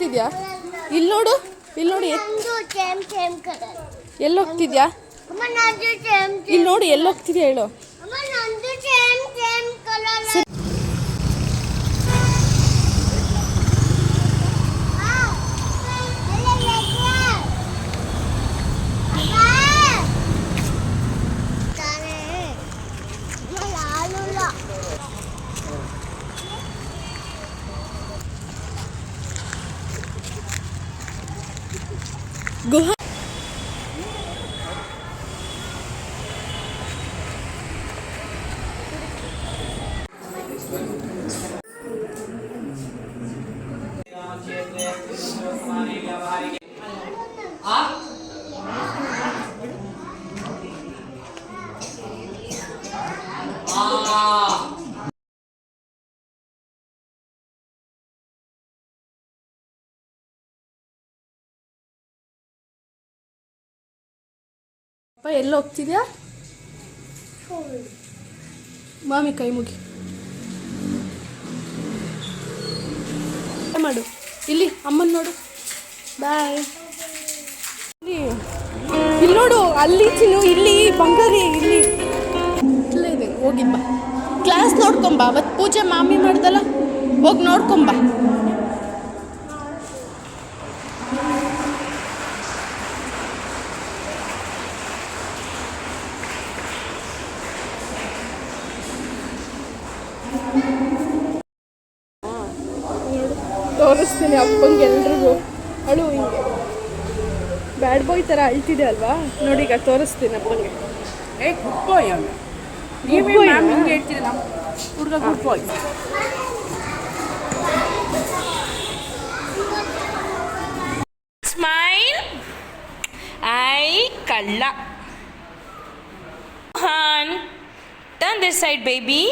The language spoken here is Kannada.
ಹೋಗ್ತಿದ್ಯಾ? ಇಲ್ಲಿ ನೋಡು, ಇಲ್ಲಿ ನೋಡಿ. ಎಲ್ಲಿ ಹೋಗ್ತಿದ್ಯಾ? ಇಲ್ಲಿ ನೋಡಿ, ಎಲ್ಲಿ ಹೋಗ್ತಿದ್ಯಾ ಹೇಳು. ಗುಹಾ ಅಪ್ಪ ಎಲ್ಲಿ ಹೋಗ್ತಿದ್ಯಾ? ಮಾಮಿ ಕೈ ಮುಗಿ ಮಾಡು. ಇಲ್ಲಿ ಅಮ್ಮನ ನೋಡು. ಬಾಯ್. ಇಲ್ಲಿ ನೋಡು, ಅಲ್ಲಿ ಚಿನ್ನು, ಇಲ್ಲಿ ಬಂಗಾರಿ, ಇಲ್ಲಿ ಇಲ್ಲೇ ಇದೆ. ಹೋಗಿಬ್ಬ ಕ್ಲಾಸ್ ನೋಡ್ಕೊಂಬ. ಅವತ್ತು ಪೂಜೆ ಮಾಮಿ ಮಾಡ್ದಲ್ಲ, ಹೋಗಿ ನೋಡ್ಕೊಂಬ. ತೋರಿಸ್ತೀನಿ ಅಪ್ಪಂಗೆ ಎಲ್ರಿಗೂ. ಅಳು ಹಿಂಗೆ ಬ್ಯಾಡ್ ಬಾಯ್ ಥರ ಅಳ್ತಿದೆ ಅಲ್ವಾ? ನೋಡಿ, ಈಗ ತೋರಿಸ್ತೀನಿ ಅಪ್ಪಂಗೆ. ಗುಡ್ ಬಾಯ್ ಅವನು. ನೀವೇ ಮ್ಯಾಮ್ ಹಿಂಗೆ ಹೇಳ್ತೀರಿ, ನಮ್ಮ ಹುಡುಗ ಗುಡ್ ಬಾಯ್. ಸ್ಮೈಲ್. ಐ ಕಳ್ಳ. ಹಾನ್ ಟರ್ನ್ ದಿಸ್ ಸೈಡ್ ಬೇಬಿ.